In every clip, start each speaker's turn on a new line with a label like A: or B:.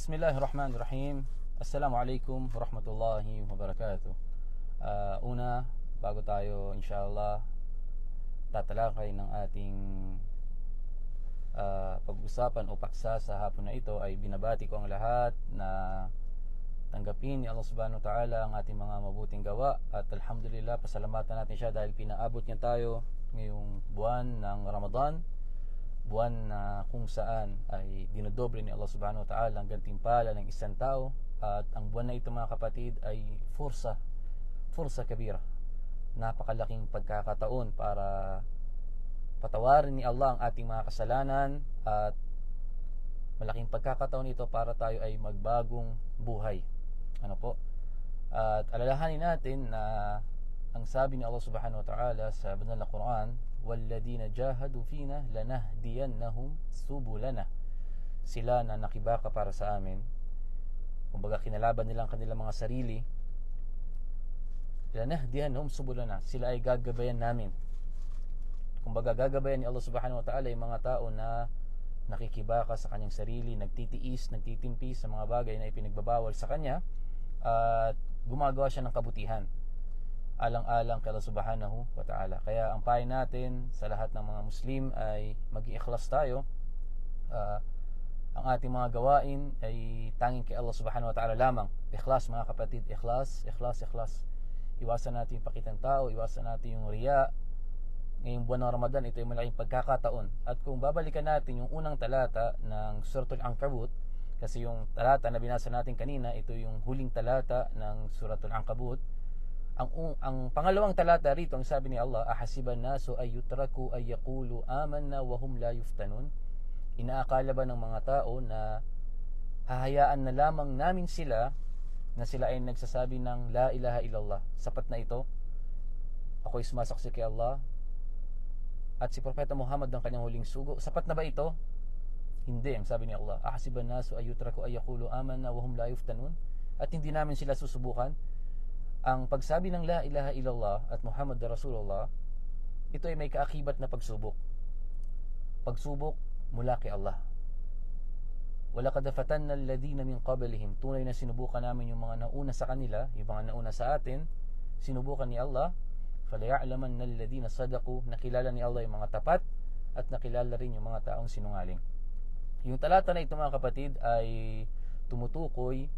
A: Bismillahirrahmanirrahim. Assalamualaikum warahmatullahi wabarakatuh. Una, bago tayo inshallah tatalakay ng ating pag-usapan o paksa sa hapon na ito, ay binabati ko ang lahat na tanggapin ni Allah subhanahu wa ta'ala ang ating mga mabuting gawa, at alhamdulillah, pasalamatan natin siya dahil pinaabot niya tayo ngayong buwan ng Ramadan, buwan na kung saan ay dinodoble ni Allah subhanahu wa ta'ala ang gantimpala ng isang tao. At ang buwan na ito, mga kapatid, ay fursa kabira, napakalaking pagkakataon para patawarin ni Allah ang ating mga kasalanan, at malaking pagkakataon ito para tayo ay magbagong buhay. At alalahanin natin na ang sabi ni Allah subhanahu wa ta'ala sa banal na Quran, "Walladina jahadu fina lanahdiyannahum subulana." Sila na nakibaka para sa amin, kumbaga kinalaban nila ang kanilang mga sarili, lanahdiyannahum subulana, sila ay gagabayan namin. Kumbaga gagabayan ni Allah subhanahu wa ta'ala yung mga tao na nakikibaka sa kanyang sarili, nagtitiis, nagtitimpi sa mga bagay na ipinagbabawal sa kanya, at gumagawa siya ng kabutihan alang-alang kay Allah subhanahu wa ta'ala. Kaya ang payo natin sa lahat ng mga Muslim ay maging ikhlas tayo. Ang ating mga gawain ay tanging kay Allah subhanahu wa ta'ala lamang. Ikhlas, mga kapatid, ikhlas. Iwasan natin yung pakitang tao, iwasan natin yung riya. Ngayong buwan ng Ramadan, ito yung malaking pagkakataon. At kung babalikan natin yung unang talata ng Suratul Ankabut, kasi yung talata na binasa natin kanina, ito yung huling talata ng Suratul Ankabut. Ang pangalawang talata rito, ang sabi ni Allah, "Ahasiban nasu ay yutraku ay yaqulu amanna wa hum la yuftanun." Inaakala ba ng mga tao na hahayaan na lamang namin sila na sila ay nagsasabi ng la ilaha illallah? Sapat na ito, ako'y sumasaksi kay Allah at si Propeta Muhammad ang kanyang huling sugo. Sapat na ba ito? Hindi. Ang sabi ni Allah, "Ahasiban nasu ay yutraku ay yaqulu amanna wa hum la yuftanun." At hindi namin sila susubukan. Ang pagsabi ng la ilaha illallah at Muhammad Rasulullah, ito ay may kaakibat na pagsubok mula kay Allah. "Walaqad fatanna alladhina min qablihim." Tunay na sinubukan namin yung mga nauna sa kanila, yung mga nauna sa atin, sinubukan ni Allah. "Falaya'lamanna alladhina sadaqu." Nakilala ni Allah yung mga tapat, at nakilala rin yung mga taong sinungaling. Yung talata na ito, mga kapatid, ay tumutukoy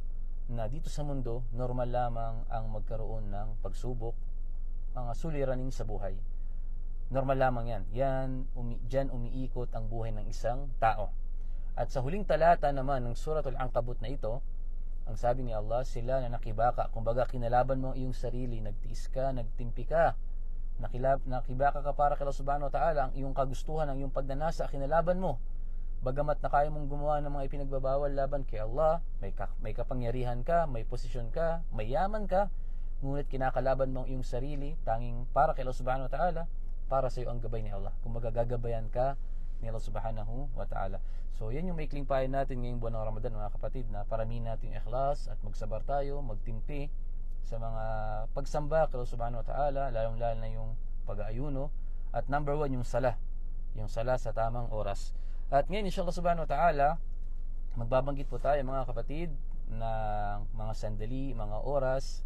A: na dito sa mundo, normal lamang ang magkaroon ng pagsubok, mga suliranin sa buhay. Normal lamang yan. Diyan umiikot ang buhay ng isang tao. At sa huling talata naman ng Suratul Ankabut na ito, ang sabi ni Allah, sila na nakibaka. Kumbaga kinalaban mo ang iyong sarili, nagtiis ka, nagtimpi ka, nakibaka ka para kay Allah subhanahu wa ta'ala, ang iyong kagustuhan, ang iyong pagnanasa, kinalaban mo. Bagamat na kaya mong gumawa ng mga ipinagbabawal laban kay Allah, may kapangyarihan ka, may posisyon ka, may yaman ka, ngunit kinakalaban mo ang iyong sarili, tanging para kay Allah subhanahu wa ta'ala, para sa iyo ang gabay ni Allah. Kung magagagabayan ka ni Allah subhanahu wa ta'ala. So yan yung maikling payo natin ngayong buwan ng Ramadan, mga kapatid, na paramihin natin yung ikhlas at magsabar tayo, magtimpi sa mga pagsamba kay Allah subhanahu wa ta'ala, lalong-lalo na yung pag-aayuno, at number 1 yung sala sa tamang oras. At ngayon, inshallah subhanahu wa ta'ala, magbabanggit po tayo, mga kapatid, ng mga sandali, mga oras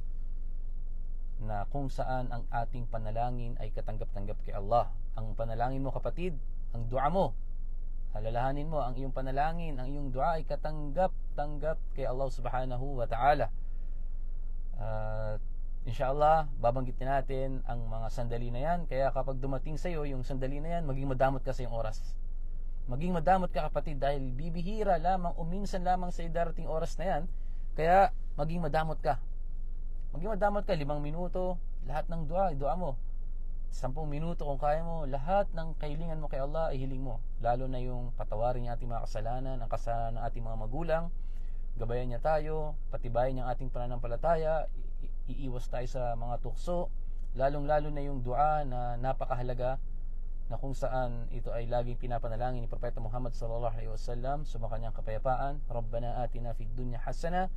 A: na kung saan ang ating panalangin ay katanggap-tanggap kay Allah. Ang panalangin mo, kapatid, ang dua mo, alalahanin mo, ang iyong panalangin, ang iyong dua ay katanggap-tanggap kay Allah subhanahu wa ta'ala. Inshallah, babanggitin natin ang mga sandali na yan. Kaya kapag dumating sa iyo yung sandali na yan, maging madamot ka sa iyong oras. Maging madamot ka, kapatid, dahil bibihira lamang o minsan lamang sa darating oras na yan. Kaya maging madamot ka. 5 minuto, lahat ng dua mo. 10 minuto kung kaya mo, lahat ng kahilingan mo kay Allah ay hiling mo. Lalo na yung patawarin niya ating mga kasalanan, ang kasalanan ng ating mga magulang, gabayan niya tayo, patibayin niya ang ating pananampalataya, iiwas tayo sa mga tukso, lalong-lalo na yung dua na napakahalaga, na kung saan ito ay laging pinapanalangin ni Propeta Muhammad sallallahu alaihi wasallam sa kanyang kapayapaan. "Rabbana atina fid dunya hasana."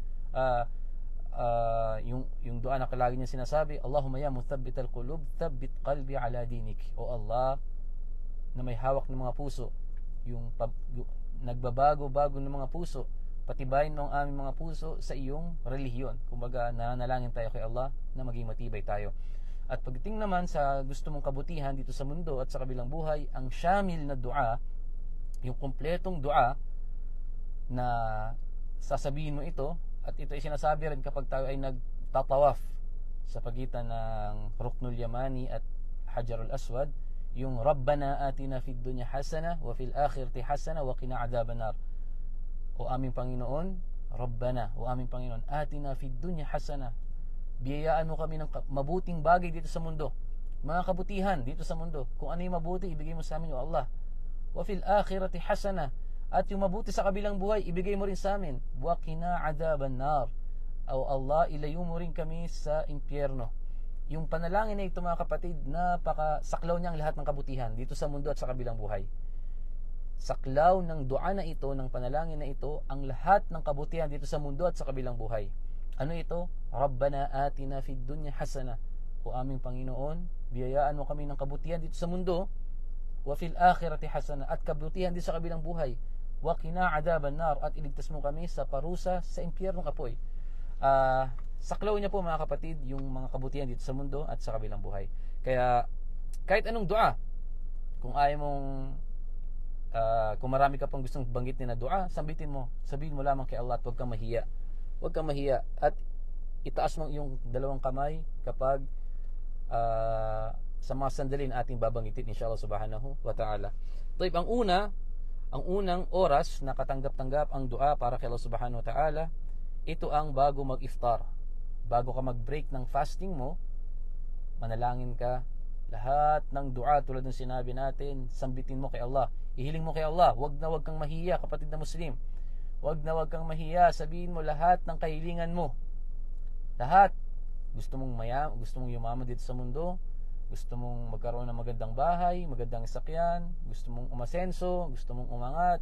A: Yung dua na palagi niya sinasabi, "Allahumma ya muthabbital qulub, thabbit qalbi ala dinik." O Allah, na may hawak ng mga puso, yung nagbabago-bago ng mga puso, patibayin mo ang aming mga puso sa iyong relihiyon. Kumbaga, nanalangin tayo kay Allah na maging matibay tayo. At pagdating naman sa gusto mong kabutihan dito sa mundo at sa kabilang buhay, ang syamil na dua, yung kumpletong dua na sasabihin mo ito, at ito ay sinasabi rin kapag tayo ay nagtatawaf sa pagitan ng Ruknul Yamani at Hajarul Aswad, yung Rabbana atina fid dunya hasana wa fil akhirati hasana wa qina adhaban nar. O aming Panginoon, Rabbana, o aming Panginoon, atina fid dunya hasana, biyayaan mo kami ng mabuting bagay dito sa mundo, mga kabutihan dito sa mundo. Kung ano yung mabuti, ibigay mo sa amin, O Allah. Wa fil akhirati hasana, at yung mabuti sa kabilang buhay, ibigay mo rin sa amin. Wa qina adhaban nar, O Allah, ilayo mo rin kami sa impyerno. Yung panalangin na ito, mga kapatid, napakasaklaw niyang lahat ng kabutihan dito sa mundo at sa kabilang buhay. Saklaw ng dua na ito, ng panalangin na ito, ang lahat ng kabutihan dito sa mundo at sa kabilang buhay. Ano ito? Rabbana atina fid dunya hasana, o aming Panginoon, biyayaan mo kami ng kabutihan dito sa mundo, wa fil akhirati hasana, at kabutihan dito sa kabilang buhay, wa qina adhaban nar, at iligtas mo kami sa parusa sa impyernong apoy. Saklaw niya po, mga kapatid, yung mga kabutihan dito sa mundo at sa kabilang buhay. Kaya kahit anong dua, kung ayaw mong kung marami ka pang gustong banggitin na dua, sabihin mo lamang kay Allah at huwag kang mahiya. Huwag kang mahiya, at itaas mo yung dalawang kamay kapag sa mga sandali na ating babanggitin, inshallah subhanahu wa ta'ala. Taib, ang unang oras na katanggap-tanggap ang dua para kay Allah subhanahu wa ta'ala, ito ang bago mag-iftar. Bago ka mag-break ng fasting mo, manalangin ka. Lahat ng dua, tulad ng sinabi natin, sambitin mo kay Allah, ihiling mo kay Allah. Huwag kang mahiya, kapatid na Muslim. Huwag kang mahiya, sabihin mo lahat ng kahilingan mo. Lahat. Gusto mong yumaman dito sa mundo, gusto mong magkaroon ng magandang bahay, magandang sakyan, gusto mong umasenso, gusto mong umangat,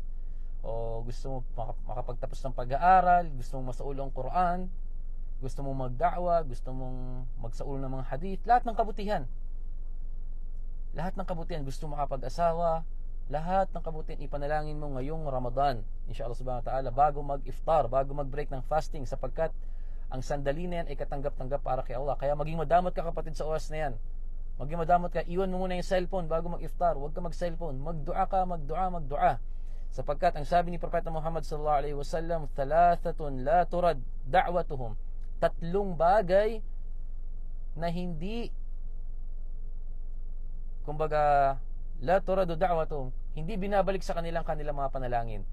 A: o gusto mong makapagtapos ng pag-aaral, gusto mong masaulo ang Quran, gusto mong magda'wa, gusto mong magsaulo ng mga hadith, lahat ng kabutihan. Lahat ng kabutihan, gusto mong makapag-asawa, lahat ng kabutihan ipanalangin mo ngayong Ramadan, inshallah subhanahu wa ta'ala, bago mag-iftar, bago mag-break ng fasting, sapagkat ang sandali na yan ay katanggap-tanggap para kay Allah. Kaya maging madamot ka, kapatid, sa oras na yan. Maging madamot ka, iwan mo muna yung cellphone bago mag-iftar. Huwag ka mag-cellphone, magdua ka, magdua. Sapagkat ang sabi ni Propeta Muhammad sallallahu alaihi wasallam, thalathatun la turad da'watuhum, 3 bagay na hindi, kumbaga, la turadu da'watuhum, hindi binabalik sa kanilang mga panalangin.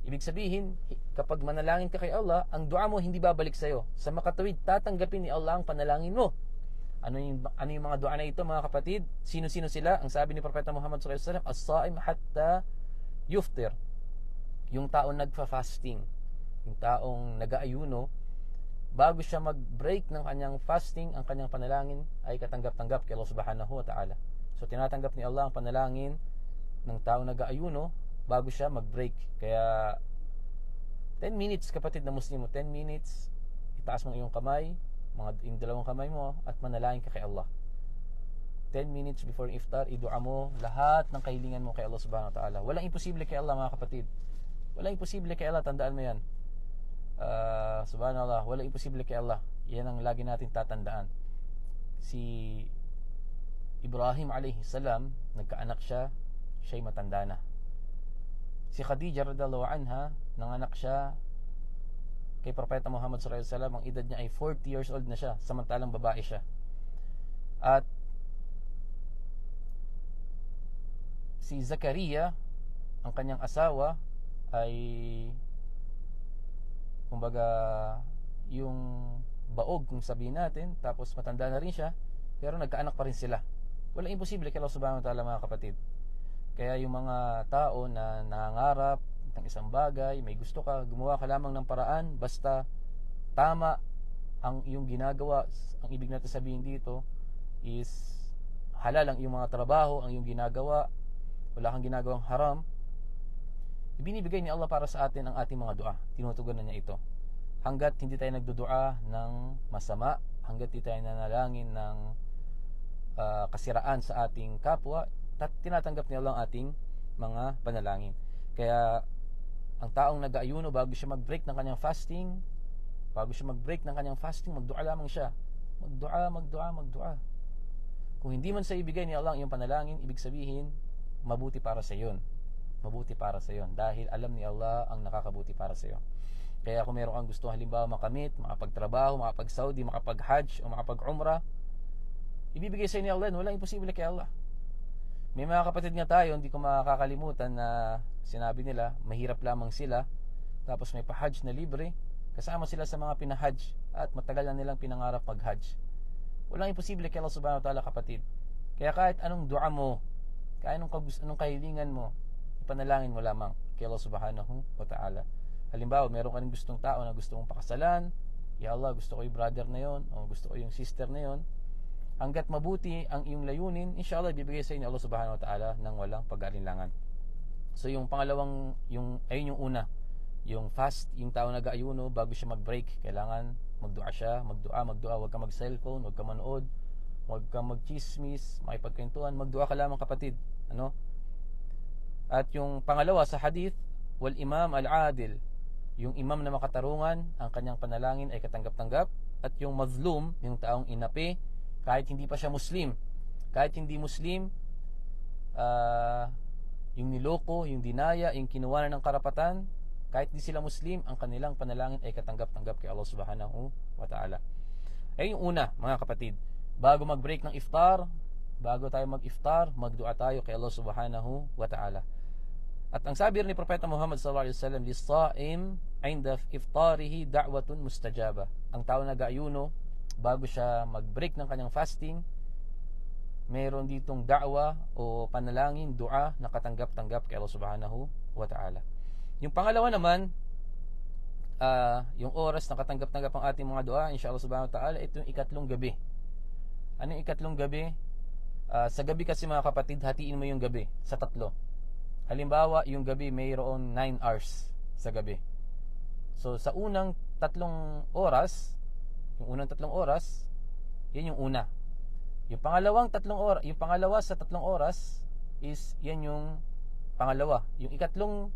A: Ibig sabihin, kapag manalangin ka kay Allah, ang dua mo hindi babalik sa'yo. Sa makatuwid, tatanggapin ni Allah ang panalangin mo. Ano yung mga dua na ito, mga kapatid? Sino-sino sila? Ang sabi ni Propeta Muhammad sallallahu alaihi wasallam, as-sa'im hatta yuftir. Yung taong nagfa-fasting, yung taong nag-aayuno, bago siya mag-break ng kanyang fasting, ang kanyang panalangin ay katanggap-tanggap kay Allah subhanahu wa ta'ala. So tinatanggap ni Allah ang panalangin ng taong nag-aayuno bago siya mag-break. Kaya 10 minutes, kapatid na Muslim mo, 10 minutes, itaas mo iyong kamay, yung dalawang kamay mo, at manalangin ka kay Allah. 10 minutes before iftar, idua mo lahat ng kahilingan mo kay Allah subhanahu wa ta'ala. Walang imposible kay Allah, mga kapatid. Walang imposible kay Allah, tandaan mo yan. Subhanallah, walang imposible kay Allah. Yan ang lagi natin tatandaan. Si Ibrahim alayhi salam, nagkaanak siya'y matanda na. Si Khadija radhiyallahu anha, nanganak siya kay Propeta Muhammad sallallahu alaihi wasallam, ang edad niya ay 40 years old na siya, samantalang babae siya. At si Zakaria, ang kanyang asawa, ay kumbaga yung baog, kung sabihin natin, tapos matanda na rin siya, pero nagkaanak pa rin sila. Walang imposible kay Allah subhanahu wa ta'ala, mga kapatid. Kaya yung mga tao na nangangarap ng isang bagay, may gusto ka, gumawa ka lamang ng paraan, basta tama ang iyong ginagawa. Ang ibig natin sabihin dito is halal ang iyong mga trabaho, ang iyong ginagawa, wala kang ginagawang haram, ibinibigay ni Allah para sa atin ang ating mga dua. Tinutugunan niya ito. Hanggat hindi tayo nagdudua ng masama, hanggat hindi tayo nanalangin ng kasiraan sa ating kapwa, tinatanggap ni Allah ang ating mga panalangin. Kaya Ang taong nag-aayuno, bago siya mag-break ng kanyang fasting, magdua lamang siya. Magdua. Kung hindi man sa ibigay ni Allah ang iyong panalangin, ibig sabihin, mabuti para sa iyon. Dahil alam ni Allah ang nakakabuti para sa iyo. Kaya kung meron kang gusto halimbawa makamit, makapagtrabaho, makapag-Saudi, makapag-Hajj o makapag-Umrah, ibibigay sa inyo ni Allah, walang imposible kay Allah. May mga kapatid nga tayo, hindi ko makakalimutan na sinabi nila, mahirap lamang sila, tapos may pa-Hajj na libre, kasama sila sa mga pinahajj at matagal na nilang pinangarap mag-Hajj. Walang imposible kay Allah subhanahu wa ta'ala, kapatid. Kaya kahit anong dua mo, kahit anong kahilingan mo, ipanalangin mo lamang kay Allah subhanahu wa ta'ala. Halimbawa, meron ka rin gustong tao na gusto mong pakasalan, ya Allah, gusto ko yung brother na yon, o gusto ko yung sister na yon. Hanggat mabuti ang iyong layunin, inshallah bibigay sa inyo Allah subhanahu wa ta'ala ng walang pag-alinlangan. So yung pangalawang, ayun yung una, yung fast, yung tao nag-aayuno, bago siya mag-break, kailangan magdua siya, magdua, huwag ka mag-cellphone, huwag ka manood, huwag ka mag-chismis, makipagkwentuhan, magdua ka lamang, kapatid. At yung pangalawa sa hadith, wal imam al-adil, yung imam na makatarungan, ang kanyang panalangin ay katanggap-tanggap. At yung mazlum, yung taong inapi, kahit hindi pa siya Muslim, kahit hindi Muslim, yung niloko, yung dinaya, yung kinuwanan ng karapatan, kahit di sila Muslim, ang kanilang panalangin ay katanggap-tanggap kay Allah subhanahu wa ta'ala. Ay yung una, mga kapatid, bago mag-break ng iftar, bago tayo mag-iftar, magdua tayo kay Allah subhanahu wa ta'ala. At ang sabi ni Propeta Muhammad sallallahu alaihi wasallam, lis-sa'im 'inda iftarihi da'watun mustajaba. Ang tao nag-aayuno, bago siya mag-break ng kanyang fasting, mayroon ditong da'wa o panalangin, dua na katanggap-tanggap kay Allah subhanahu wa ta'ala. Yung pangalawa naman, yung oras na katanggap-tanggap ang ating mga dua, inshallah subhanahu wa ta'ala, ito yung ikatlong gabi. Ano yung ikatlong gabi? Sa gabi kasi, mga kapatid, hatiin mo yung gabi sa tatlo. Halimbawa, yung gabi mayroon 9 hours sa gabi. So sa unang tatlong oras, yan yung una. Yung pangalawa sa tatlong oras is yan yung pangalawa. Yung ikatlong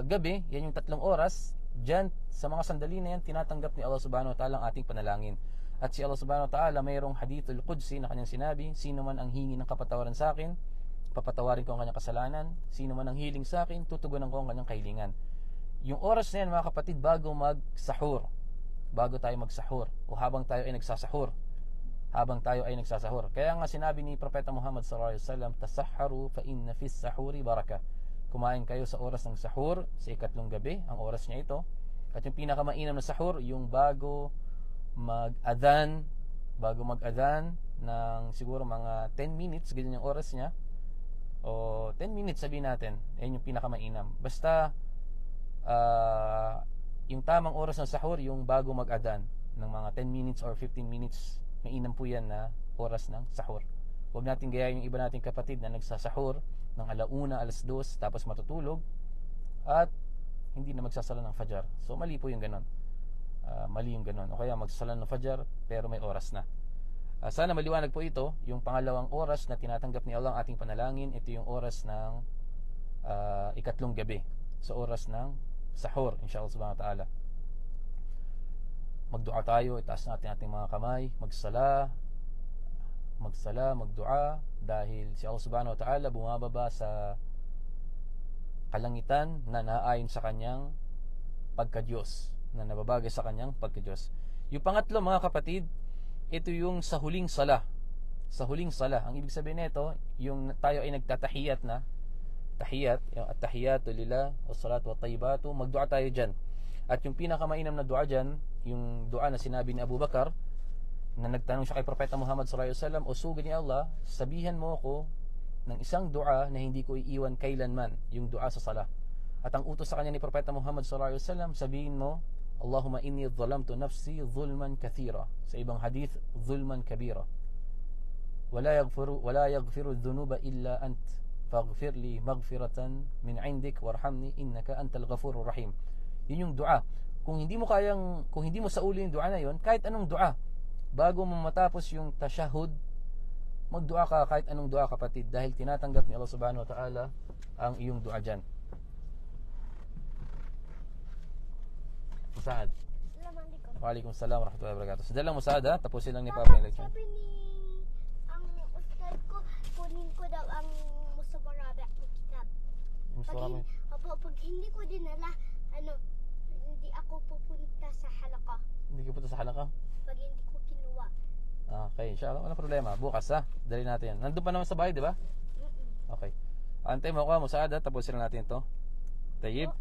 A: gabi, yan yung 3 oras. Diyan sa mga sandali na yan, tinatanggap ni Allah subhanahu wa ta'ala ang ating panalangin. At si Allah subhanahu wa ta'ala, mayroong hadithul qudsi na kanyang sinabi, sino man ang hingi ng kapatawaran sa akin, papatawarin ko ang kanyang kasalanan. Sino man ang hiling sa akin, tutugunan ko ang kanyang kahilingan. Yung oras na yan, mga kapatid, bago tayo magsahur, o habang tayo ay nagsasahur. Kaya nga sinabi ni Propeta Muhammad sallallahu alaihi wasallam, tasahharu fa inna fis sahuri baraka. Kumain kayo sa oras ng sahur, sa ikatlong gabi, ang oras niya ito. At yung pinakamainam na sahur, yung bago mag-adhan ng siguro mga 10 minutes, ganyan yung oras niya, o 10 minutes sabihin natin, ayun yung pinakamainam. Basta yung tamang oras ng sahur, yung bago mag-adhan ng mga 10 minutes or 15 minutes, mainam po yan na oras ng sahur. Huwag natin gayahin yung iba nating kapatid na nagsasahur ng 1:00, 2:00, tapos matutulog at hindi na magsasala ng fajar. So mali po yung ganon. O kaya magsasala ng fajar pero may oras na. Sana maliwanag po ito. Yung pangalawang oras na tinatanggap ni Allah ang ating panalangin, ito yung oras ng ikatlong gabi, sa oras ng sahur, inshallah subhanahu wa ta'ala. Magdua tayo, itaas natin ating mga kamay, magsala, magdua, dahil si Allah subhanahu wa ta'ala bumababa sa kalangitan na naayon sa kanyang pagka-Diyos, na nababagay sa kanyang pagka-Diyos. Yung pangatlo, mga kapatid, ito yung sa huling sala. Ang ibig sabihin nito, yung tayo ay nagtatahiyat na, yung at-tahiyatu lillah was-salatu wat-tayyibatu, magdua tayo diyan. At yung pinakamainam na dua diyan, yung dua na sinabi ni Abu Bakar, na nagtanong siya kay Propeta Muhammad sallallahu alaihi wasallam, o sugid ni Allah, sabihan mo ako ng isang dua na hindi ko iiwan kailanman, yung dua sa sala. At ang utos sa kanya ni Propeta Muhammad sallallahu alaihi wasallam, sabihin mo, Allahumma inni dhalamtu nafsi dhulman kathira. Sa ibang hadith, dhulman kabira. Wala yaghfiru dhunuba illa ant. Faghfir li maghfiratan min 'indik warhamni innaka antal ghafurur rahim. Yun yung dua. Kung hindi mo sauli yung dua na yun, kahit anong dua, bago mo matapos yung tashahud, magdua ka kahit anong dua, kapatid, dahil tinatanggap ni Allah subhanahu wa ta'ala ang iyong dua dyan. Saad.
B: Assalamualaikum.
A: Waalaikumsalam warahmatullahi wabarakatuh. Sandali lang Musaad ha. Tapusin lang ni Papa yung lecture.
B: Sabi ni ang ustad ko, kunin ko daw ang Musabarabi na kitab. Pag hindi ko dinala, hindi ako pupunta sa halaka.
A: Hindi ka punta sa halaka?
B: Pag hindi ko kinuha.
A: Okay, inshallah. Walang problema. Bukas ha. Dali natin yan. Nandun pa naman sa bahay, di ba? Okay. Antay mo ka, Musaad ha. Tapusin lang natin ito. Tayyib.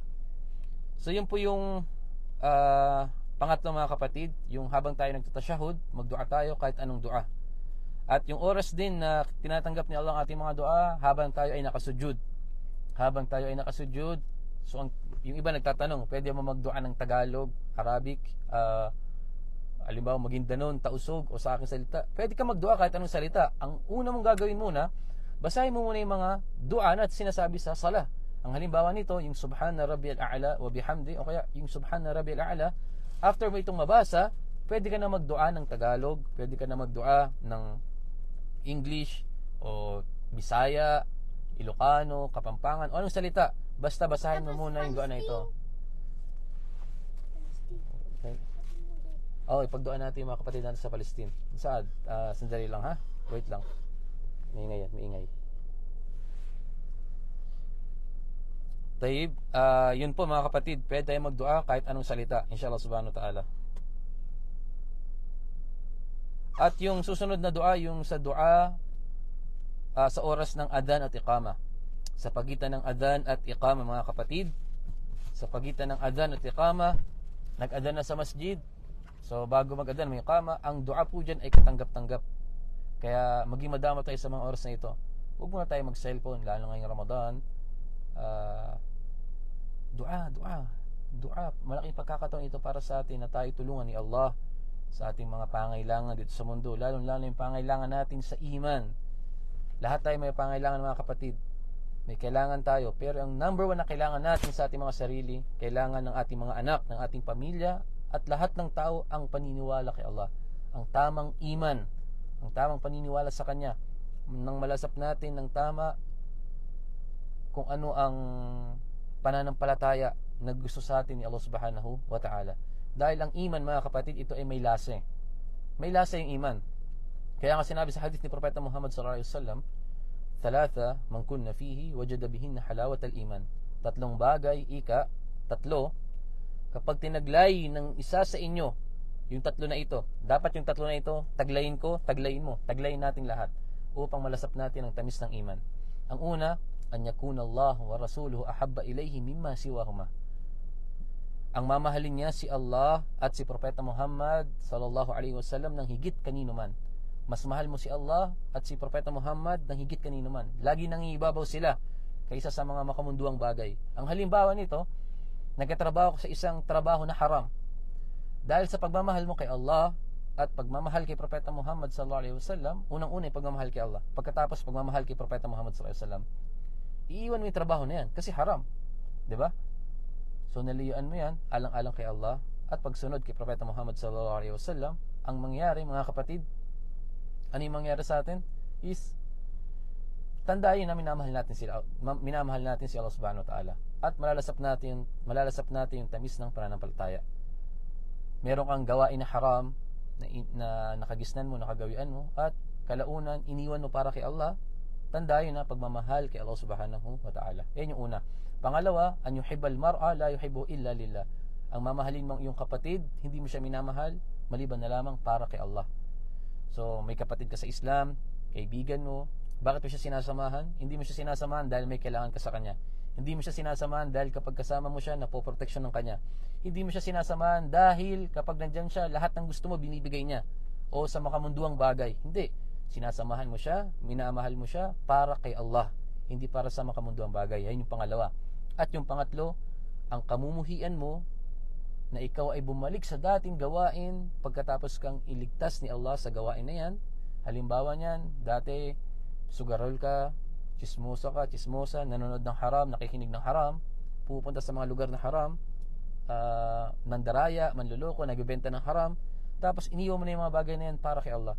A: So yun po yung pangatlo mga kapatid, yung habang tayo nagtatasyahud, magdua tayo kahit anong dua. At yung oras din na tinatanggap ni Allah ang ating mga dua habang tayo ay nakasujud. Habang tayo ay nakasujud, so yung iba nagtatanong, pwede mo magdua ng Tagalog, Arabic, halimbawa Maguindanon, Tausog o sa aking salita. Pwede ka magdua kahit anong salita. Ang una mong gagawin muna, basahin mo muna yung mga dua na sinasabi sa sala. Ang halimbawa nito, yung Subhana Rabbiyal A'la wa bihamdi, o kaya yung Subhana Rabbiyal A'la. After mo itong mabasa, pwede ka na magdua ng Tagalog, pwede ka na magdua ng English o Bisaya, Ilocano, Kapampangan, o anong salita. Basta basahin mo muna yung dua na ito. Okay. Okay, pagduan natin yung mga kapatid natin sa Palestine. Saad, sandali lang ha. Wait lang. Maingay yan, maingay. Taib, yun po mga kapatid, pwede tayo magdua kahit anong salita, inshallah subhanahu wa ta'ala. At yung susunod na dua, yung sa dua sa oras ng adhan at iqama. Sa pagitan ng adhan at iqama mga kapatid, sa pagitan ng adhan at iqama, nag-adhan na sa masjid, so bago mag-adhan may iqama, ang dua po dyan ay katanggap-tanggap. Kaya maging madama tayo sa mga oras na ito. Huwag muna tayo mag-cellphone, lalo ngayong Ramadan. Dua. Malaking pagkakataon ito para sa atin na tayo tulungan ni Allah sa ating mga pangailangan dito sa mundo, lalo yung pangailangan natin sa iman. Lahat tayo may pangailangan mga kapatid. May kailangan tayo, pero ang number one na kailangan natin sa ating mga sarili, kailangan ng ating mga anak, ng ating pamilya, at lahat ng tao ang paniniwala kay Allah. Ang tamang iman, ang tamang paniniwala sa Kanya. Nang malasap natin ng tama kung ano ang pananampalataya na gusto sa atin ni Allah subhanahu wa ta'ala. Dahil ang iman mga kapatid, ito ay may lasa. May lasa yung iman. Kaya nga sinabi sa hadith ni Propeta Muhammad sallallahu alaihi wasallam, "Thalatha man kunna fihi wajada bihinna halawat al-iman." Tatlong bagay, tatlo, kapag tinaglay ng isa sa inyo yung tatlo na ito, dapat yung tatlo na ito taglayin ko, taglayin mo, taglayin natin lahat upang malasap natin ang tamis ng iman. Ang una, an yakuna Allah wa rasuluhu ahabba ilayhi mimma siwahuma. Ang mamahalin niya si Allah at si Propeta Muhammad sallallahu alaihi wasallam ng higit kanino man. Mas mahal mo si Allah at si Propeta Muhammad ng higit kanino man. Lagi nangibabaw sila kaysa sa mga makamunduang bagay. Ang halimbawa nito, nagkatrabaho ko sa isang trabaho na haram. Dahil sa pagmamahal mo kay Allah at pagmamahal kay Propeta Muhammad sallallahu alaihi wasallam, unang-una ay pagmamahal kay Allah. Pagkatapos pagmamahal kay Propeta Muhammad sallallahu alaihi wasallam, iiwan mo yung trabaho na yan kasi haram, di ba? So naliyuan mo yan alang-alang kay Allah at pagsunod kay Propeta Muhammad sallallahu alaihi wasallam. Ang mangyari mga kapatid, ano yung mangyari sa atin is tandayin na minamahal natin si Allah subhanahu wa ta'ala at malalasap natin yung tamis ng pananampalataya. Meron kang gawain na haram na nakagisnan mo, nakagawian mo, at kalaunan iniwan mo para kay Allah. Tandayin na pagmamahal kay Allah subhanahu wa ta'ala. Yan yung una. Pangalawa, an yuhibbal mar'a la yuhibbu illa lillah. Ang mamahalin mong iyong kapatid, hindi mo siya minamahal maliban na lamang para kay Allah. So may kapatid ka sa Islam, kaibigan mo, bakit mo siya sinasamahan? Hindi mo siya sinasamahan dahil may kailangan ka sa kanya. Hindi mo siya sinasamahan dahil kapag kasama mo siya, napoproteksyon ng kanya. Hindi mo siya sinasamahan dahil kapag nandyan siya, lahat ng gusto mo binibigay niya o sa makamunduang bagay. Hindi. Sinasamahan mo siya, minamahal mo siya para kay Allah, hindi para sa makamunduang bagay. Yan yung pangalawa. At yung pangatlo, ang kamumuhian mo na ikaw ay bumalik sa dating gawain pagkatapos kang iligtas ni Allah sa gawain na yan. Halimbawa niyan, dati sugarol ka, chismosa, nanonood ng haram, nakikinig ng haram, pupunta sa mga lugar na haram, nandaraya, manluloko, nagbebenta ng haram, tapos iniwan mo na yung mga bagay na yan para kay Allah.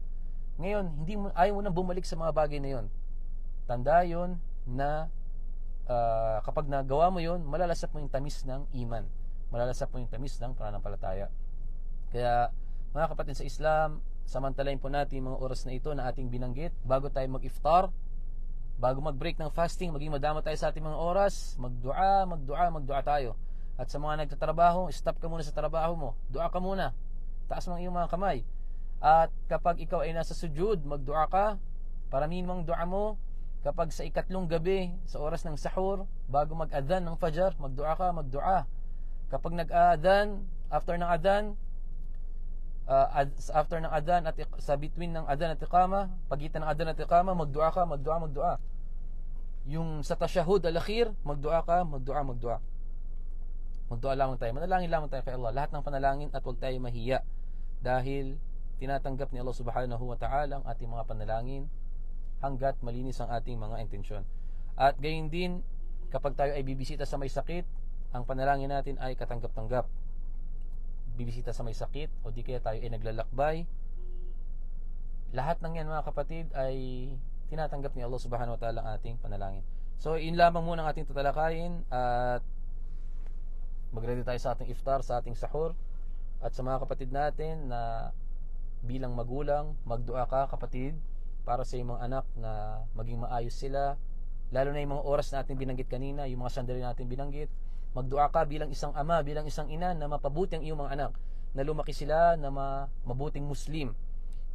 A: Ngayon, ayaw mo nang bumalik sa mga bagay na yon. Tanda yon na kapag nagawa mo yon, malalasap mo yung tamis ng iman. malalasap po yung tamis ng pananampalataya. Kaya mga kapatid sa Islam, samantalahin po natin mga oras na ito na ating binanggit bago tayo mag-iftar, bago mag-break ng fasting, maging madama tayo sa ating mga oras, magdua tayo. At sa mga nagtatrabaho, stop ka muna sa trabaho mo, dua ka muna, taas mo ang iyong mga kamay. At kapag ikaw ay nasa sujud, magdua ka, paramihin mong dua mo. Kapag sa ikatlong gabi, sa oras ng sahur, bago mag-adhan ng fajar, magdua ka, magdua. Kapag nag-adhan, after ng adhan at sa between ng adhan at iqama, pagitan ng adhan at iqama, magdua ka, magdua. Yung sa tashahud al-akhir, magdua ka, magdua. Magdua lamang tayo, manalangin lamang tayo kay Allah. Lahat ng panalangin at huwag tayo mahiya, dahil tinatanggap ni Allah subhanahu wa ta'ala ang ating mga panalangin hanggat malinis ang ating mga intensyon. At gayon din, kapag tayo ay bibisita sa may sakit, ang panalangin natin ay katanggap-tanggap. Bibisita sa may sakit, o di kaya tayo ay naglalakbay, lahat ng yan mga kapatid ay tinatanggap ni Allah subhanahu wa ta'ala ang ating panalangin. So yun lamang muna ang ating tatalakayin, at magready tayo sa ating iftar, sa ating sahur. At sa mga kapatid natin na bilang magulang, magdua ka kapatid para sa iyong mga anak na maging maayos sila, lalo na yung mga oras na ating binanggit kanina, yung mga sandali natin binanggit. Magdua ka bilang isang ama, bilang isang ina, na mapabuti ang iyong mga anak, na lumaki sila na mabuting Muslim,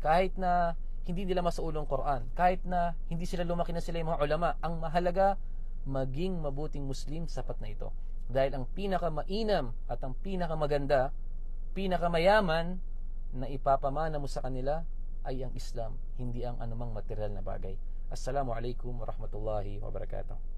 A: kahit na hindi nila masuulong Quran, kahit na hindi sila lumaki na sila yung mga ulama. Ang mahalaga, maging mabuting Muslim, sapat na ito. Dahil ang pinakamainam at ang pinakamaganda, pinakamayaman na ipapamana mo sa kanila ay ang Islam, hindi ang anumang material na bagay. Assalamu alaikum warahmatullahi wabarakatuh.